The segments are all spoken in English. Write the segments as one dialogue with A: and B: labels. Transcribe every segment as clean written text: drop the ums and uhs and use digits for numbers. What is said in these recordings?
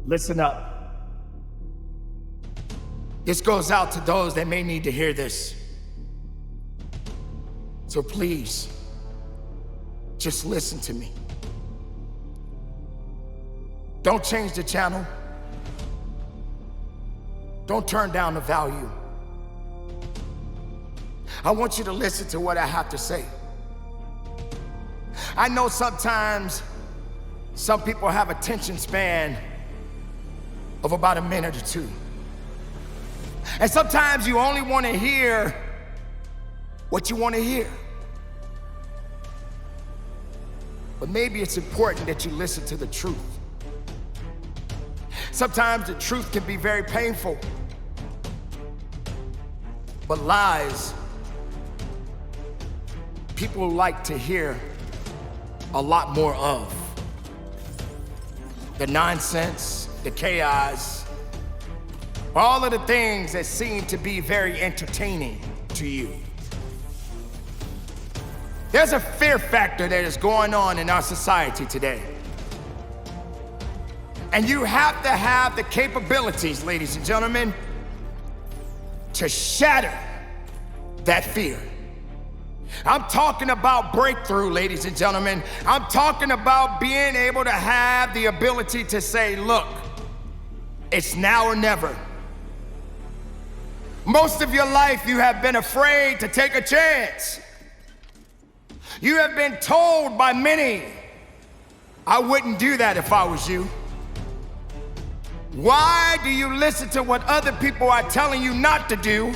A: Listen up. This goes out to those that may need to hear this. So please, just listen to me. Don't change the channel. Don't turn down the value. I want you to listen to what I have to say. I know sometimes some people have attention span of about a minute or two. And sometimes you only want to hear what you want to hear. But maybe it's important that you listen to the truth. Sometimes the truth can be very painful, but lies, people like to hear a lot more of. The nonsense, the chaos, all of the things that seem to be very entertaining to you. There's a fear factor that is going on in our society today. And you have to have the capabilities, ladies and gentlemen, to shatter that fear. I'm talking about breakthrough, ladies and gentlemen. I'm talking about being able to have the ability to say, look, it's now or never. Most of your life, you have been afraid to take a chance. You have been told by many, I wouldn't do that if I was you. Why do you listen to what other people are telling you not to do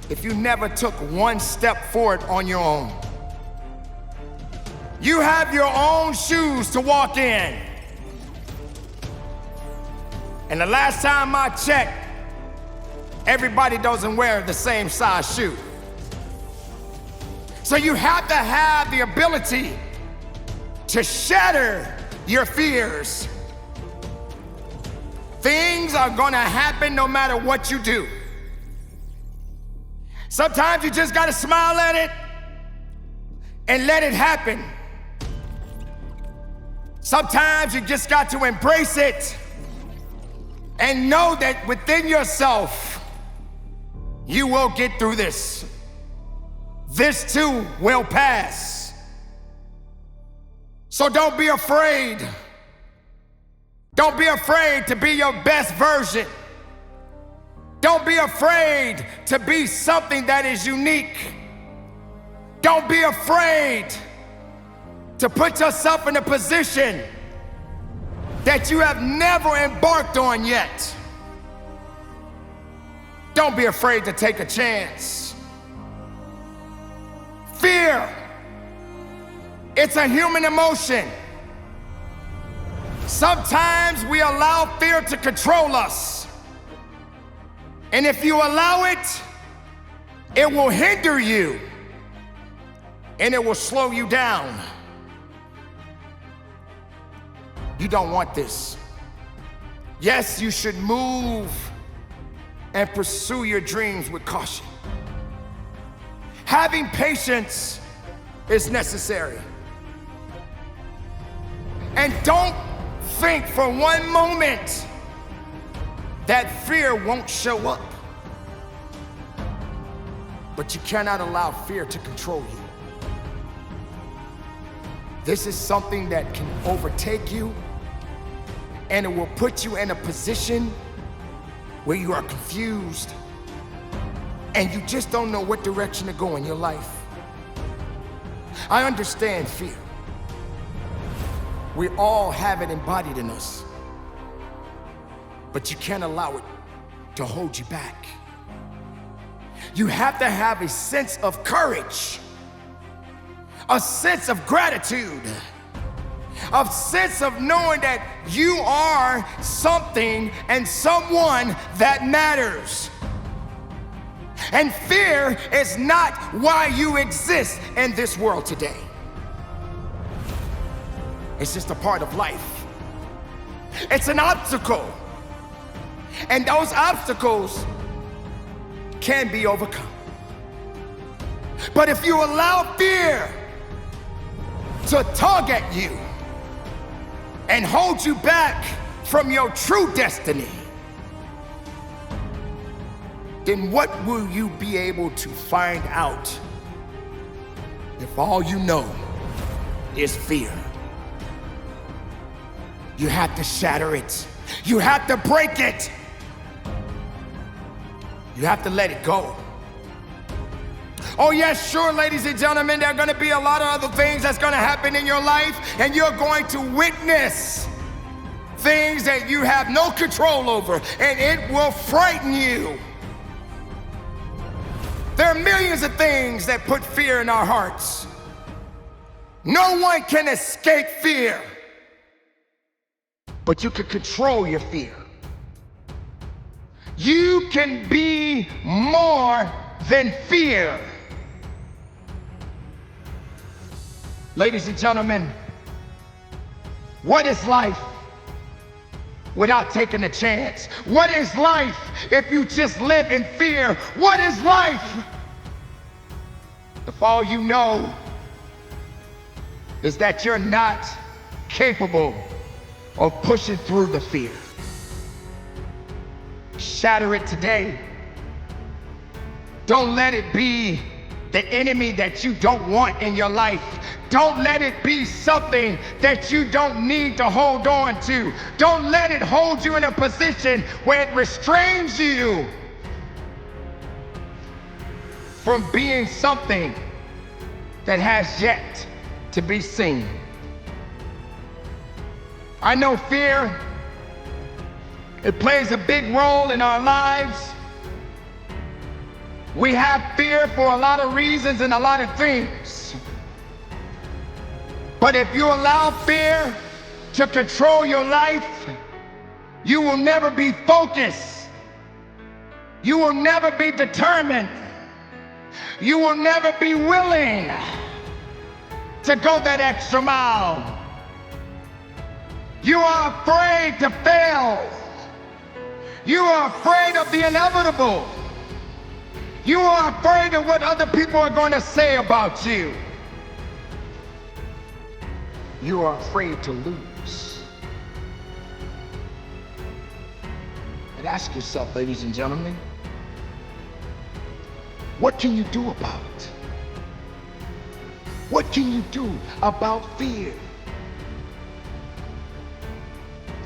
A: if you never took one step forward on your own? You have your own shoes to walk in. And the last time I checked, everybody doesn't wear the same size shoe. So you have to have the ability to shatter your fears. Things are gonna happen no matter what you do. Sometimes you just gotta smile at it and let it happen. Sometimes you just got to embrace it and know that within yourself, you will get through this. This too will pass. So don't be afraid. Don't be afraid to be your best version. Don't be afraid to be something that is unique. Don't be afraid to put yourself in a position that you have never embarked on yet. Don't be afraid to take a chance. Fear, it's a human emotion. Sometimes we allow fear to control us. And if you allow it, it will hinder you and it will slow you down. You don't want this. Yes, you should move and pursue your dreams with caution. Having patience is necessary. And don't think for one moment that fear won't show up. But you cannot allow fear to control you. This is something that can overtake you, and it will put you in a position where you are confused and you just don't know what direction to go in your life. I understand fear. We all have it embodied in us, but you can't allow it to hold you back. You have to have a sense of courage, a sense of gratitude, a sense of knowing that you are something and someone that matters. And fear is not why you exist in this world today. It's just a part of life. It's an obstacle. And those obstacles can be overcome. But if you allow fear to tug at you, and hold you back from your true destiny, then what will you be able to find out if all you know is fear? You have to shatter it. You have to break it. You have to let it go. Oh yes, sure, ladies and gentlemen, there are gonna be a lot of other things that's gonna happen in your life, and you're going to witness things that you have no control over, and it will frighten you. There are millions of things that put fear in our hearts. No one can escape fear, but you can control your fear. You can be more than fear. Ladies and gentlemen, what is life without taking a chance? What is life if you just live in fear? What is life if all you know is that you're not capable of pushing through the fear? Shatter it today. Don't let it be the enemy that you don't want in your life. Don't let it be something that you don't need to hold on to. Don't let it hold you in a position where it restrains you from being something that has yet to be seen. I know fear, it plays a big role in our lives. We have fear for a lot of reasons and a lot of things. But if you allow fear to control your life, you will never be focused. You will never be determined. You will never be willing to go that extra mile. You are afraid to fail. You are afraid of the inevitable. You are afraid of what other people are going to say about you. You are afraid to lose. And ask yourself, ladies and gentlemen, what can you do about it? What can you do about fear?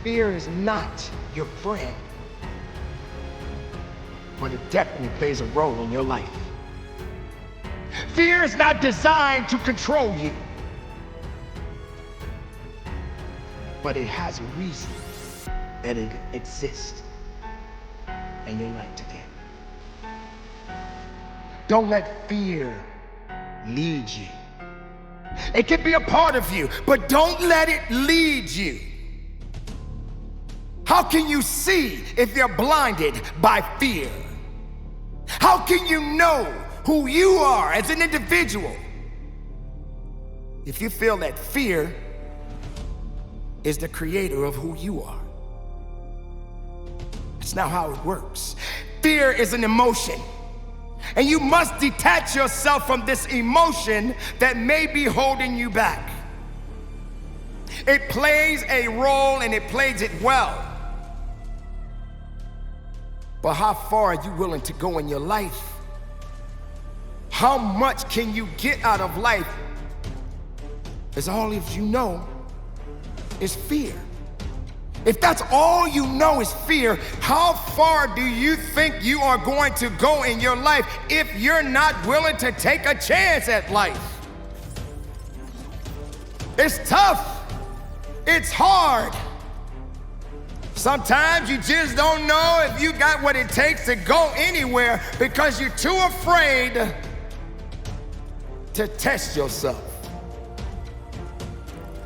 A: Fear is not your friend, but it definitely plays a role in your life. Fear is not designed to control you, but it has a reason that it exists in your life today. Don't let fear lead you. It can be a part of you, but don't let it lead you. How can you see if you're blinded by fear? How can you know who you are as an individual if you feel that fear is the creator of who you are? It's not how it works. Fear is an emotion, and you must detach yourself from this emotion that may be holding you back. It plays a role, and it plays it well. But how far are you willing to go in your life? How much can you get out of life as all of you know is fear? If that's all you know is fear, how far do you think you are going to go in your life if you're not willing to take a chance at life? It's tough. It's hard. Sometimes you just don't know if you got what it takes to go anywhere because you're too afraid to test yourself.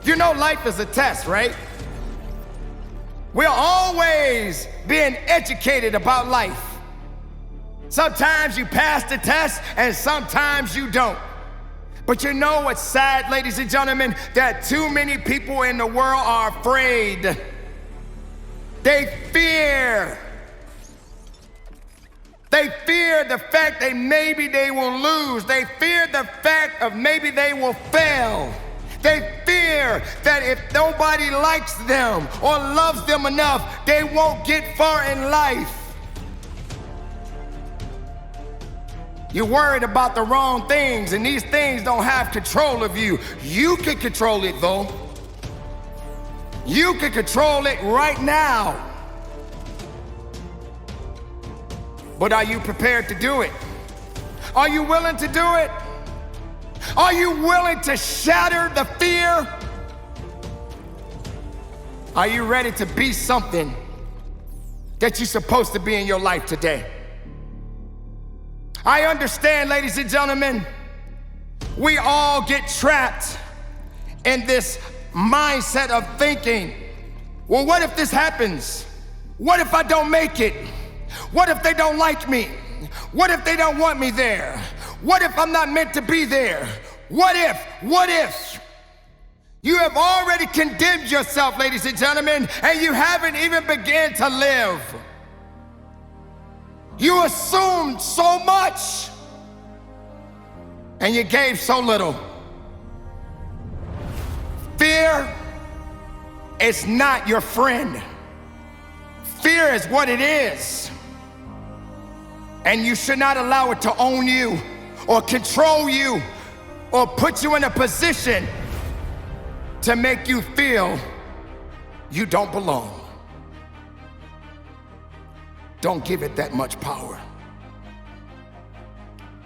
A: You know life is a test, right? We're always being educated about life. Sometimes you pass the test and sometimes you don't. But you know what's sad, ladies and gentlemen? That too many people in the world are afraid. They fear. They fear the fact that maybe they will lose. They fear the fact of maybe they will fail. They fear that if nobody likes them or loves them enough, they won't get far in life. You're worried about the wrong things, and these things don't have control of you. You can control it, though. You can control it right now. But are you prepared to do it? Are you willing to do it? Are you willing to shatter the fear? Are you ready to be something that you're supposed to be in your life today? I understand, ladies and gentlemen, we all get trapped in this mindset of thinking, well, what if this happens? What if I don't make it? What if they don't like me? What if they don't want me there? What if I'm not meant to be there? What if? You have already condemned yourself, ladies and gentlemen, and you haven't even begun to live. You assumed so much, and you gave so little. Fear is not your friend. Fear is what it is. And you should not allow it to own you or control you or put you in a position to make you feel you don't belong. Don't give it that much power.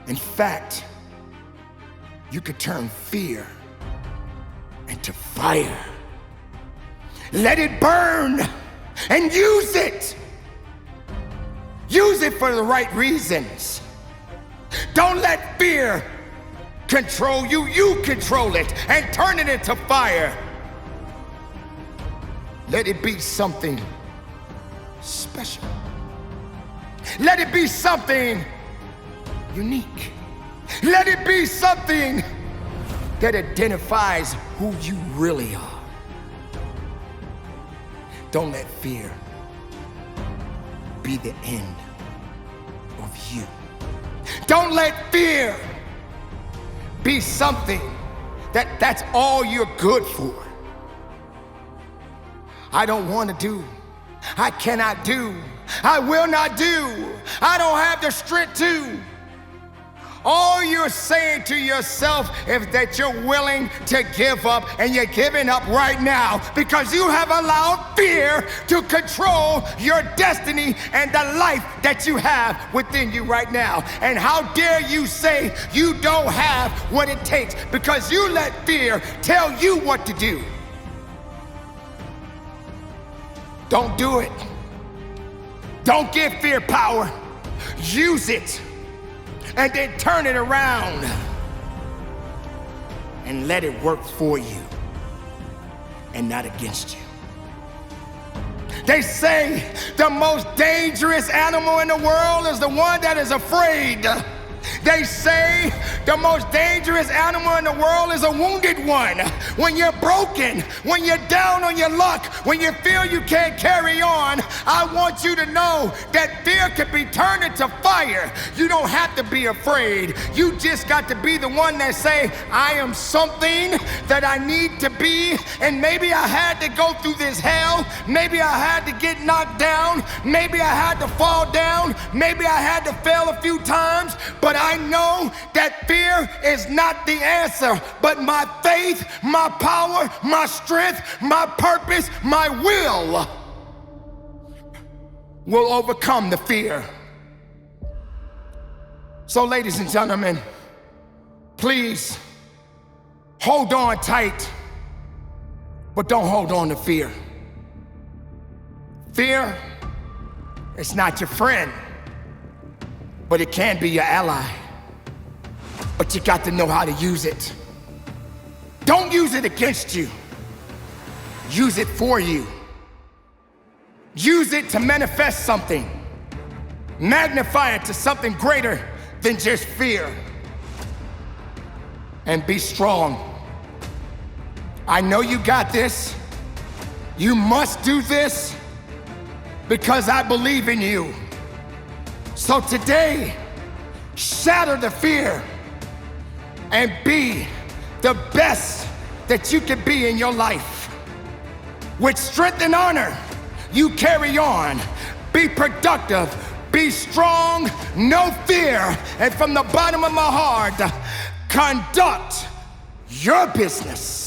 A: In fact, you could turn fear into fire. Let it burn and use it. Use it for the right reasons. Don't let fear control you. You control it and turn it into fire. Let it be something special. Let it be something unique. Let it be something that identifies who you really are. Don't let fear be the end of you. Don't let fear be something that's all you're good for. I don't want to do. I cannot do. I will not do. I don't have the strength to. All you're saying to yourself is that you're willing to give up, and you're giving up right now because you have allowed fear to control your destiny and the life that you have within you right now. And how dare you say you don't have what it takes because you let fear tell you what to do. Don't do it. Don't give fear power. Use it. And then turn it around and let it work for you and not against you. They say the most dangerous animal in the world is the one that is afraid. They say the most dangerous animal in the world is a wounded one. When you're broken, when you're down on your luck, when you feel you can't carry on, I want you to know that fear can be turned into fire. You don't have to be afraid. You just got to be the one that say, I am something that I need to be, and maybe I had to go through this hell. Maybe I had to get knocked down. Maybe I had to fall down. Maybe I had to fail a few times, but I know that fear is not the answer, but my faith, my power, my strength, my purpose, my will overcome the fear. So, ladies and gentlemen, please hold on tight, but don't hold on to fear. Fear is not your friend, but it can be your ally. But you got to know how to use it. Don't use it against you. Use it for you. Use it to manifest something. Magnify it to something greater than just fear. And be strong. I know you got this. You must do this because I believe in you. So today, shatter the fear and be the best that you can be in your life. With strength and honor, you carry on. Be productive, be strong, no fear, and from the bottom of my heart, conduct your business.